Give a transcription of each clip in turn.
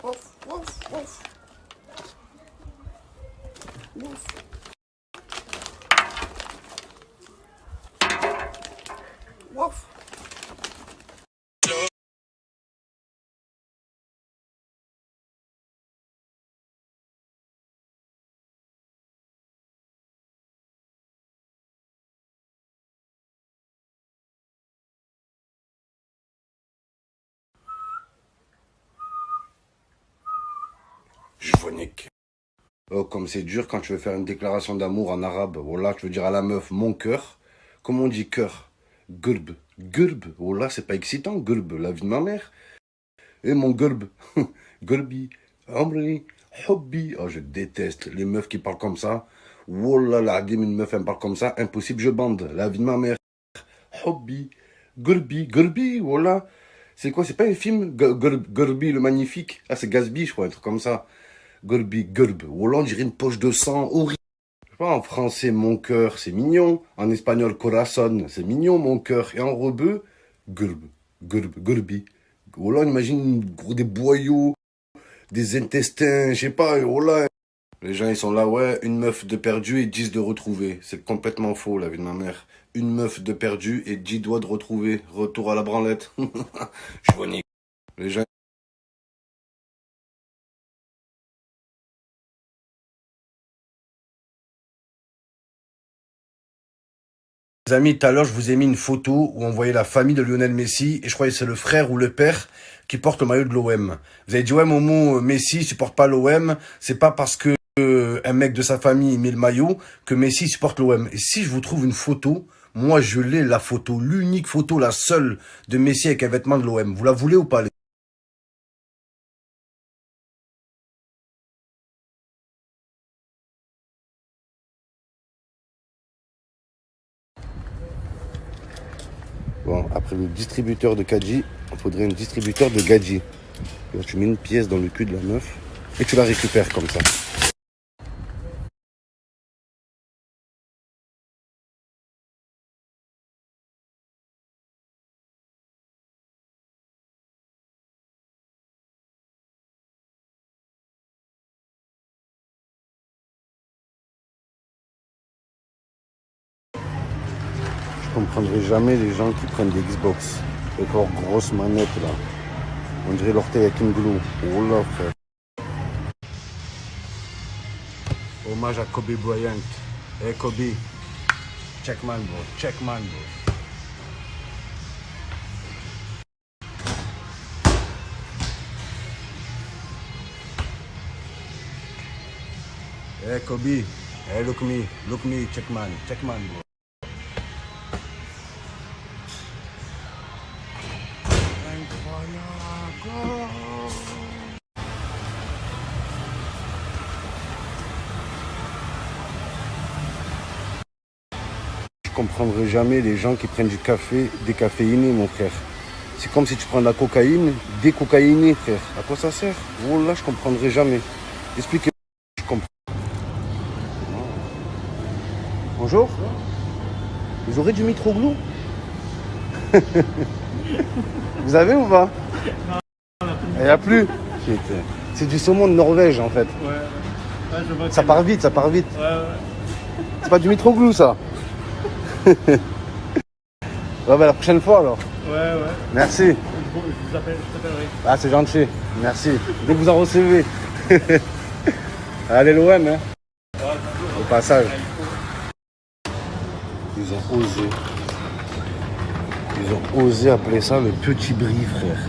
Ouf, ouf, ouf. Ouf. Ouf. Jvonik. Oh, comme c'est dur quand tu veux faire une déclaration d'amour en arabe. Wallah, tu veux dire à la meuf mon cœur. Comment on dit cœur? Gulb. Gulb. Wallah, c'est pas excitant. Gulb, la vie de ma mère. Et mon gulb. Gulbi. Amri. Hobbi. Oh, je déteste les meufs qui parlent comme ça. Wallah, la adim, une meuf, elle me parle comme ça. Impossible, je bande. La vie de ma mère. Hobbi. Gulbi. Gulbi. Wallah. C'est quoi? C'est pas un film? Gulbi, le magnifique. Ah, c'est Gatsby, je crois, un truc comme ça. Gulbi, gulb. Wallah, on dirait une poche de sang horrible. Je sais pas, en français, mon cœur, c'est mignon. En espagnol, corazon, c'est mignon, mon cœur. Et en rebeu, gulb, gulb, gulbi. Wallah, on imagine des boyaux, des intestins, je sais pas, wallah. Les gens, ils sont là, ouais, une meuf de perdu et 10 de retrouvé. C'est complètement faux, la vie de ma mère. Une meuf de perdu et 10 doigts de retrouvé. Retour à la branlette. Je vois ni. Les gens. Les amis, tout à l'heure, je vous ai mis une photo où on voyait la famille de Lionel Messi et je croyais que c'est le frère ou le père qui porte le maillot de l'OM. Vous avez dit, ouais, Momo, Messi supporte pas l'OM. C'est pas parce que un mec de sa famille met le maillot que Messi supporte l'OM. Et si je vous trouve une photo, moi, je l'ai, la photo, l'unique photo, la seule de Messi avec un vêtement de l'OM. Vous la voulez ou pas, les Bon, après le distributeur de Kadji, il faudrait un distributeur de Gadji. Alors, tu mets une pièce dans le cul de la meuf et tu la récupères comme ça. Je comprendrai jamais les gens qui prennent des Xbox avec leurs grosses manettes là. On dirait l'orteil avec une glue. Oh là, frère. Hommage à Kobe Bryant. Hey Kobe, check man bro, check man bro. Hey Kobe, hey look me, check man bro. Incroyable. Je comprendrai jamais les gens qui prennent du café décaféiné, mon frère. C'est comme si tu prends de la cocaïne décocaïnée, frère. À quoi ça sert? Oh là, je comprendrai jamais. Expliquez-moi. Je comprends. Bonjour. Vous aurez du Mitroglou? Vous avez ou pas? Il n'y a plus. C'est du saumon de Norvège, en fait. Ouais, Ça part vite, ça part vite. Ouais. C'est pas du Mitroglou, ça. Ouais, bah, la prochaine fois, alors. Ouais. Merci. Je vous appelle, je t'appellerai. Ah, c'est gentil. Merci. Dès que vous en recevez. Allez, l'OM, hein. Au passage. Ils ont osé appeler ça le petit brie, frère.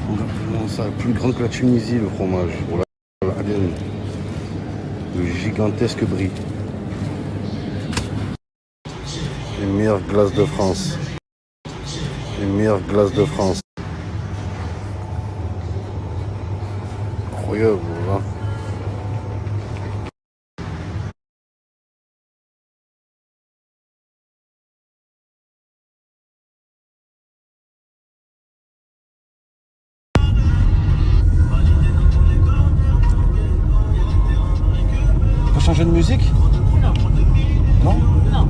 Comment ça? Plus grand que la Tunisie, le fromage. Voilà. Le gigantesque brie. Les meilleures glaces de France. Les meilleures glaces de France. Incroyable, voilà. On peut changer de musique? Non. Non?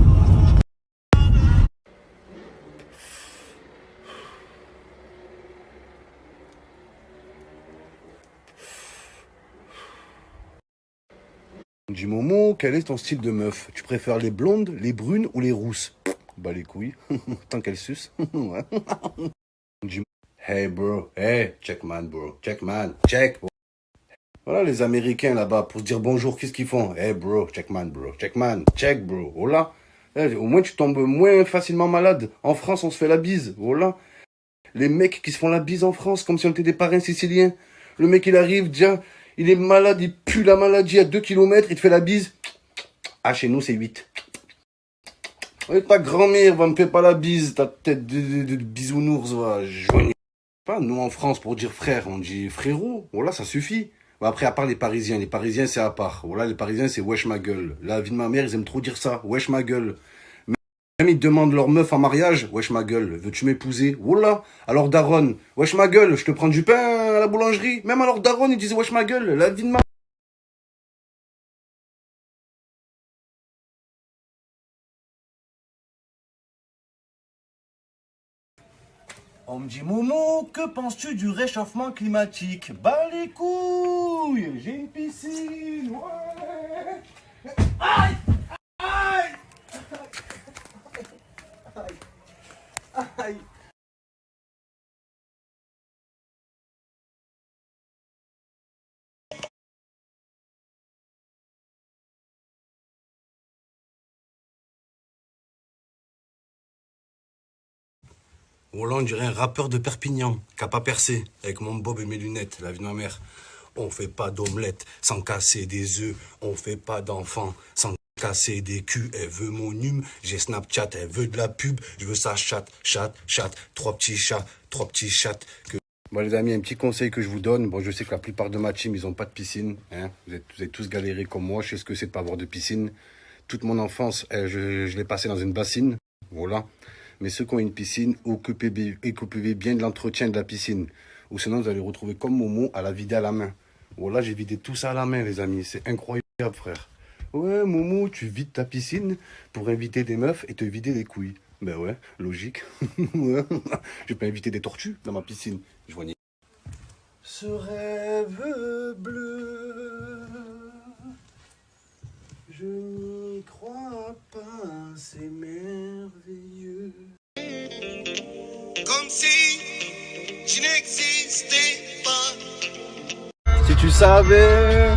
On dit Momo, quel est ton style de meuf? Tu préfères les blondes, les brunes ou les rousses? Bah les couilles, tant qu'elles sucent. Ouais. On dit hey bro, hey, check man bro, check man, check. Voilà les Américains là-bas pour se dire bonjour, qu'est-ce qu'ils font? Hey bro, check man bro, check man, check bro, oh là. Au moins tu tombes moins facilement malade. En France on se fait la bise, oh là. Les mecs qui se font la bise en France comme si on était des parrains siciliens. Le mec il arrive, déjà, il est malade, il pue la maladie à 2 kilomètres, il te fait la bise. Ah chez nous c'est 8. Ouais, ta grand-mère va me faire pas la bise, ta tête de bisounours, va. Pas nous en France pour dire frère, on dit frérot, voilà ça suffit. Bah, après à part les Parisiens c'est à part. Voilà les Parisiens c'est wesh ma gueule. La vie de ma mère ils aiment trop dire ça, wesh ma gueule. Même ils demandent leur meuf en mariage, wesh ma gueule, veux-tu m'épouser? Voilà, alors daronne, wesh ma gueule, je te prends du pain à la boulangerie. Même alors daronne ils disent wesh ma gueule, la vie de ma... On me dit Momo, que penses-tu du réchauffement climatique? Bah les couilles, j'ai une piscine, ouais. Aïe, aïe, aïe, aïe. Oh là, on dirait un rappeur de Perpignan, qui a pas percé, avec mon bob et mes lunettes, la vie de ma mère. On fait pas d'omelette sans casser des œufs, on fait pas d'enfants sans casser des culs. Elle veut mon hume, j'ai Snapchat, elle veut de la pub, je veux ça chatte, trois petits chats. Bon les amis, un petit conseil que je vous donne, bon je sais que la plupart de ma team, ils ont pas de piscine, hein. Vous avez tous galéré comme moi, je sais ce que c'est de pas avoir de piscine. Toute mon enfance, je l'ai passé dans une bassine, voilà. Mais ceux qui ont une piscine, occupez bien de l'entretien de la piscine. Ou sinon, vous allez retrouver comme Momo à la vider à la main. Voilà, j'ai vidé tout ça à la main, les amis. C'est incroyable, frère. Ouais, Momo, tu vides ta piscine pour inviter des meufs et te vider les couilles. Ben ouais, logique. Ouais. Je peux inviter des tortues dans ma piscine. Je vois ni... Ce rêve bleu, je n'y crois pas, c'est merveilleux. Comme si je n'existais pas. Si tu savais.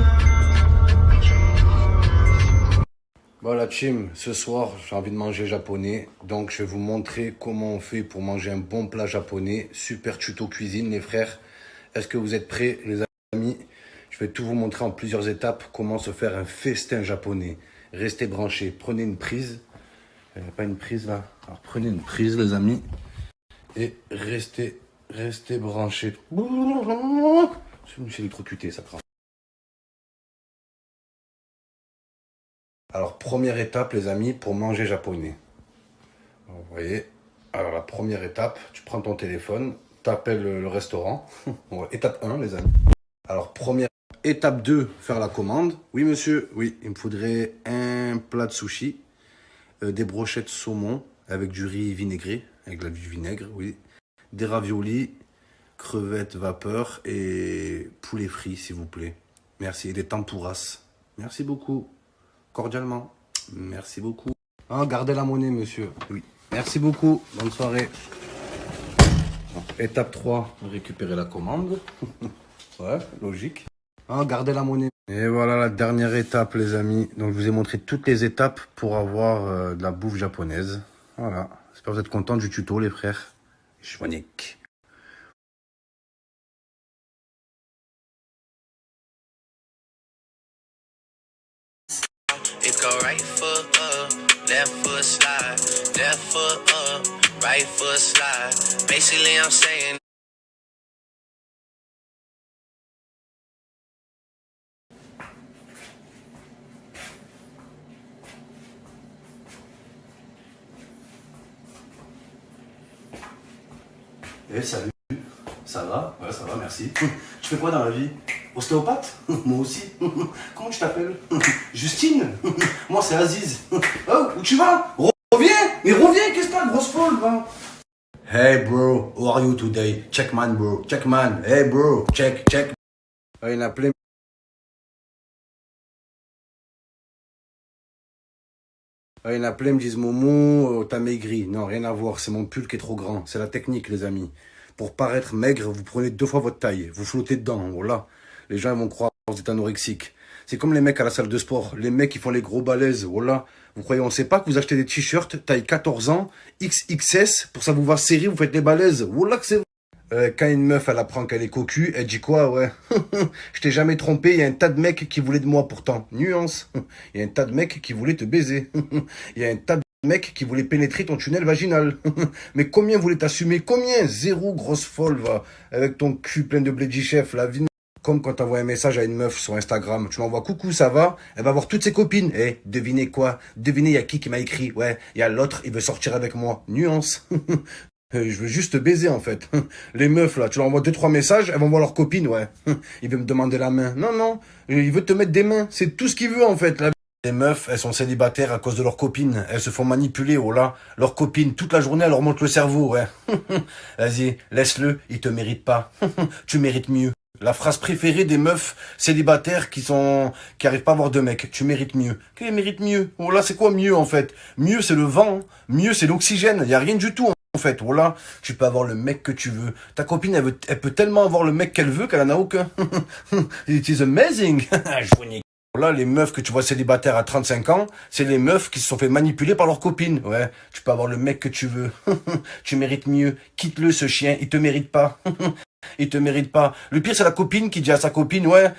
Voilà, team, ce soir, j'ai envie de manger japonais. Donc, je vais vous montrer comment on fait pour manger un bon plat japonais. Super tuto cuisine, les frères. Est-ce que vous êtes prêts, les amis? Je vais tout vous montrer en plusieurs étapes comment se faire un festin japonais. Restez branchés. Prenez une prise. Il n'y a pas une prise là. Alors, prenez une prise, les amis. Et restez branchés. Je me suis électrocuté, ça craint. Alors, première étape, les amis, pour manger japonais. Alors, vous voyez, alors la première étape, tu prends ton téléphone, tu appelles le restaurant. Étape 1, les amis. Alors, première étape 2, faire la commande. Oui, monsieur, oui, il me faudrait un plat de sushi, des brochettes saumon avec du riz vinaigré, avec du vinaigre, oui. Des raviolis, crevettes vapeur et poulet frit, s'il vous plaît. Merci. Et des tempouras. Merci beaucoup. Cordialement. Merci beaucoup. Ah, gardez la monnaie, monsieur. Oui. Merci beaucoup. Bonne soirée. Bon, étape 3, récupérer la commande. Ouais, logique. Ah, gardez la monnaie. Et voilà la dernière étape, les amis. Donc, je vous ai montré toutes les étapes pour avoir de la bouffe japonaise. Voilà. J'espère que vous êtes contents du tuto, les frères. Chouanique. It go right foot up, left foot slide, left foot up, right foot slide. Basically, I'm saying. Eh, salut. Ça va? Ouais, ça va, merci. Tu fais quoi dans la vie? Ostéopathe? Moi aussi. Comment tu t'appelles? Justine? Moi, c'est Aziz. Oh, où tu vas? Reviens! Mais reviens, qu'est-ce que t'as, grosse folle, va? Hey, bro, how are you today? Check man, bro. Check man. Hey, bro, check. Il y en a plein. Il y en a plein, me disent Momo, t'as maigri. Non, rien à voir, c'est mon pull qui est trop grand. C'est la technique, les amis. Pour paraître maigre, vous prenez 2 fois votre taille. Vous flottez dedans, voilà. Les gens ils vont croire que vous êtes anorexique. C'est comme les mecs à la salle de sport. Les mecs qui font les gros balèzes, voilà. Vous croyez, on sait pas que vous achetez des t-shirts taille 14 ans, XXS, pour ça vous va serrer, vous faites les balèzes. Voilà que c'est quand une meuf, elle apprend qu'elle est cocu, elle dit quoi, ouais. Je t'ai jamais trompé, il y a un tas de mecs qui voulaient de moi pourtant. Nuance. Il y a un tas de mecs qui voulaient te baiser. Il y a un tas de mecs qui voulaient pénétrer ton tunnel vaginal. Mais combien voulaient t'assumer? Combien? Zéro, grosse folle, va. Avec ton cul plein de blédi chef, la vie. Comme quand t'envoies un message à une meuf sur Instagram, tu m'envoies coucou, ça va? Elle va voir toutes ses copines. Eh, devinez quoi? Devinez, y a qui m'a écrit? Ouais, y a l'autre, il veut sortir avec moi. Nuance. Je veux juste te baiser, en fait. Les meufs, là, tu leur envoies 2-3 messages, elles vont voir leurs copines, ouais. Il veut me demander la main. Non, non, il veut te mettre des mains. C'est tout ce qu'il veut, en fait. Les meufs, elles sont célibataires à cause de leurs copines. Elles se font manipuler, oh là. Leurs copines, toute la journée, elles leur montrent le cerveau, ouais. Vas-y, laisse-le, il te mérite pas. Tu mérites mieux. La phrase préférée des meufs célibataires qui arrivent pas à avoir de mec. Tu mérites mieux. Qui mérite mieux? Oh là, c'est quoi mieux, en fait? Mieux, c'est le vent. Mieux, c'est l'oxygène. Il y a rien du tout, en fait. Voilà. Tu peux avoir le mec que tu veux. Ta copine, elle peut tellement avoir le mec qu'elle veut qu'elle en a aucun. It is amazing. Je vous nique. Là, les meufs que tu vois célibataires à 35 ans, c'est les meufs qui se sont fait manipuler par leurs copines. Ouais, tu peux avoir le mec que tu veux. Tu mérites mieux. Quitte-le, ce chien. Il te mérite pas. Il te mérite pas. Le pire, c'est la copine qui dit à sa copine, ouais,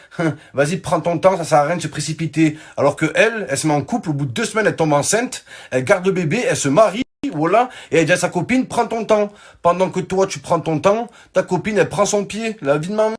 vas-y, prends ton temps, ça sert à rien de se précipiter. Alors que elle se met en couple, au bout de 2 semaines, elle tombe enceinte, elle garde le bébé, elle se marie, voilà, et elle dit à sa copine, prends ton temps. Pendant que toi, tu prends ton temps, ta copine, elle prend son pied, la vie de ma mère.